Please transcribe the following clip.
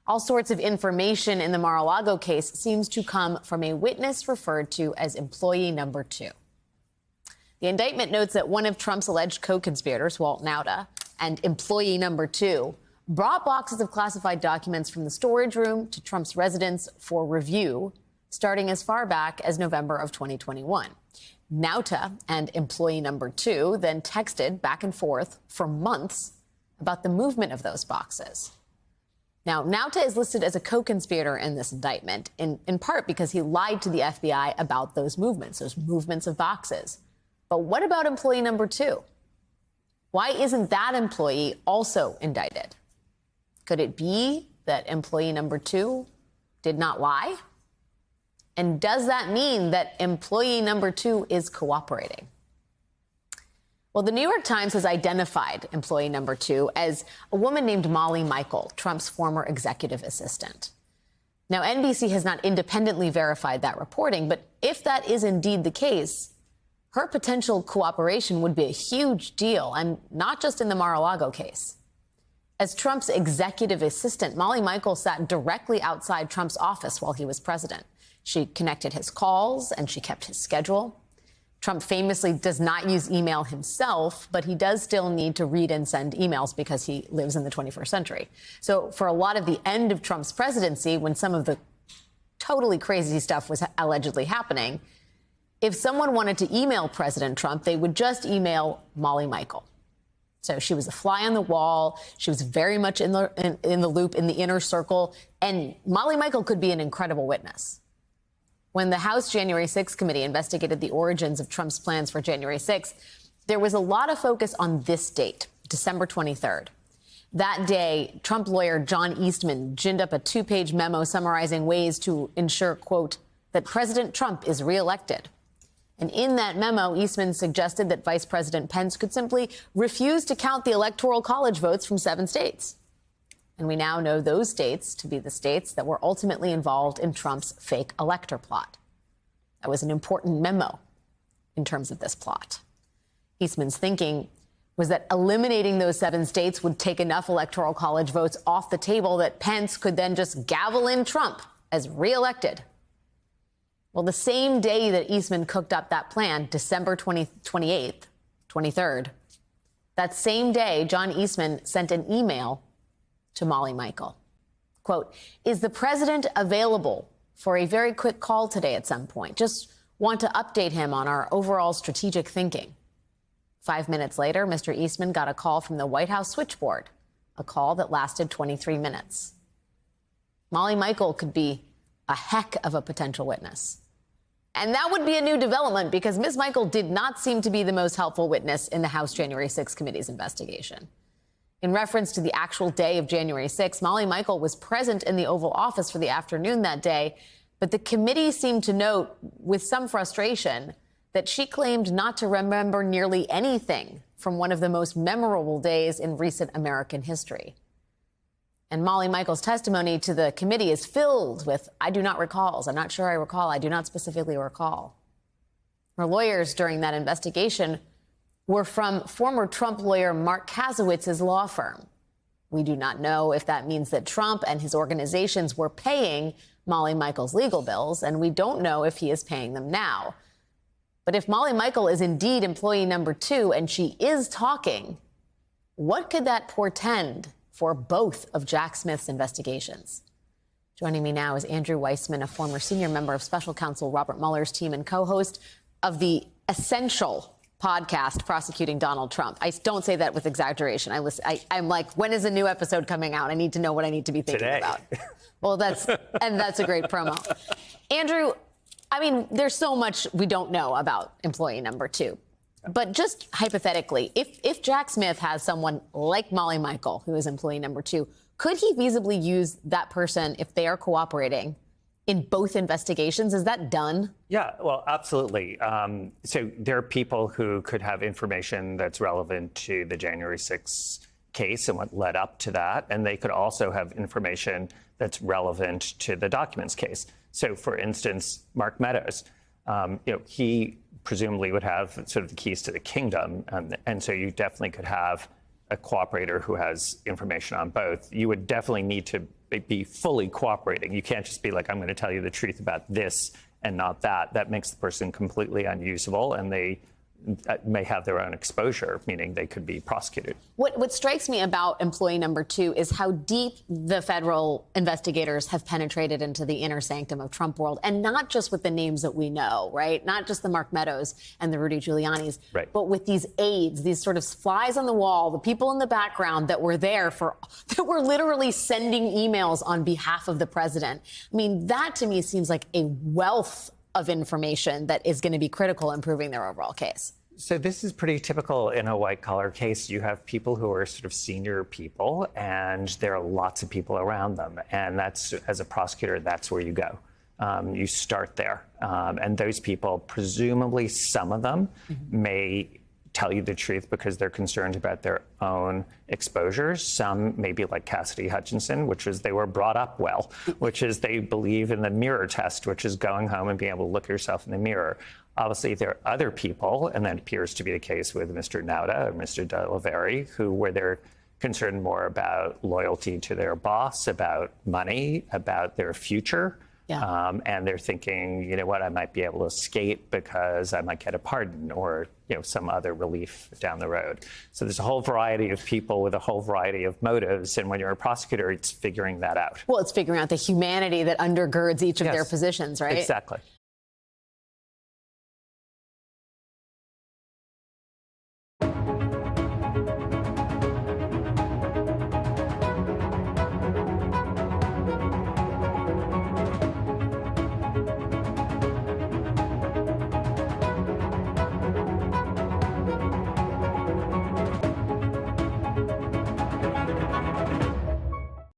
All sorts of information in the Mar-a-Lago case seems to come from a witness referred to as employee number 2. The indictment notes that one of Trump's alleged co-conspirators, Walt Nauta, and employee number 2 brought boxes of classified documents from the storage room to Trump's residence for review, starting as far back as November of 2021. Nauta and employee number 2 then texted back and forth for months about the movement of those boxes. Now, Nauta is listed as a co-conspirator in this indictment, in part because he lied to the FBI about those movements of boxes. But what about employee number 2? Why isn't that employee also indicted? Could it be that employee number 2 did not lie? And does that mean that employee number 2 is cooperating? Well, the New York Times has identified employee number 2 as a woman named Molly Michael, Trump's former executive assistant. Now, NBC has not independently verified that reporting, but if that is indeed the case, her potential cooperation would be a huge deal, and not just in the Mar-a-Lago case. As Trump's executive assistant, Molly Michael sat directly outside Trump's office while he was president. She connected his calls and she kept his schedule. Trump famously does not use email himself, but he does still need to read and send emails because he lives in the 21st century. So for a lot of the end of Trump's presidency, when some of the totally crazy stuff was allegedly happening, if someone wanted to email President Trump, they would just email Molly Michael. So she was a fly on the wall. She was very much in the loop, in the inner circle. And Molly Michael could be an incredible witness. When the House January 6th committee investigated the origins of Trump's plans for January 6th, there was a lot of focus on this date, December 23rd. That day, Trump lawyer John Eastman ginned up a 2-page memo summarizing ways to ensure, quote, that President Trump is reelected. And in that memo, Eastman suggested that Vice President Pence could simply refuse to count the Electoral College votes from 7 states. And we now know those states to be the states that were ultimately involved in Trump's fake elector plot. That was an important memo in terms of this plot. Eastman's thinking was that eliminating those 7 states would take enough Electoral College votes off the table that Pence could then just gavel in Trump as reelected. Well, the same day that Eastman cooked up that plan, December 23rd, that same day, John Eastman sent an email to Molly Michael. Quote, is the president available for a very quick call today at some point? Just want to update him on our overall strategic thinking. 5 minutes later, Mr. Eastman got a call from the White House switchboard, a call that lasted 23 minutes. Molly Michael could be a heck of a potential witness. And that would be a new development because Ms. Michael did not seem to be the most helpful witness in the House January 6th committee's investigation. In reference to the actual day of January 6th, Molly Michael was present in the Oval Office for the afternoon that day, but the committee seemed to note with some frustration that she claimed not to remember nearly anything from one of the most memorable days in recent American history. And Molly Michael's testimony to the committee is filled with, I do not recalls. I'm not sure I recall. I do not specifically recall. Her lawyers during that investigation were from former Trump lawyer Mark Kazowitz's law firm. We do not know if that means that Trump and his organizations were paying Molly Michael's legal bills, and we don't know if he is paying them now. But if Molly Michael is indeed employee number 2 and she is talking, what could that portend for both of Jack Smith's investigations? Joining me now is Andrew Weissmann, a former senior member of special counsel Robert Mueller's team and co-host of the Essential podcast prosecuting Donald Trump. I don't say that with exaggeration. I'm like, when is a new episode coming out? I need to know what I need to be thinking Today. about. Well, that's a great promo. Andrew, I mean, there's so much we don't know about employee number 2. But just hypothetically, if Jack Smith has someone like Molly Michael, who is employee number 2, could he feasibly use that person if they are cooperating in both investigations? Is that done? Yeah, well, absolutely. So there are people who could have information that's relevant to the January 6th case and what led up to that. And they could also have information that's relevant to the documents case. So, for instance, Mark Meadows, he presumably would have sort of the keys to the kingdom. And so you definitely could have a cooperator who has information on both. You would definitely need to be fully cooperating. You can't just be like, I'm going to tell you the truth about this and not that. That makes the person completely unusable, and they may have their own exposure, meaning they could be prosecuted. What strikes me about employee number 2 is how deep the federal investigators have penetrated into the inner sanctum of Trump world, and not just with the names that we know, right? Not just the Mark Meadows and the Rudy Giuliani's, right, but with these aides, these sort of flies on the wall, the people in the background that were there that were literally sending emails on behalf of the president. I mean, that to me seems like a wealth of information that is going to be critical in proving their overall case. So this is pretty typical in a white-collar case. You have people who are sort of senior people, and there are lots of people around them. And that's, as a prosecutor, that's where you go. You start there. And those people, presumably some of them, may tell you the truth because they're concerned about their own exposures. Some maybe like Cassidy Hutchinson, which is they were brought up well, which is they believe in the mirror test, which is going home and being able to look at yourself in the mirror. Obviously, there are other people, and that appears to be the case with Mr. Nauta or Mr. Delavery, where they're concerned more about loyalty to their boss, about money, about their future. Yeah. And they're thinking, you know what, I might be able to escape because I might get a pardon or, you know, some other relief down the road. So there's a whole variety of people with a whole variety of motives. And when you're a prosecutor, it's figuring that out. Well, it's figuring out the humanity that undergirds each of their positions, right? Exactly.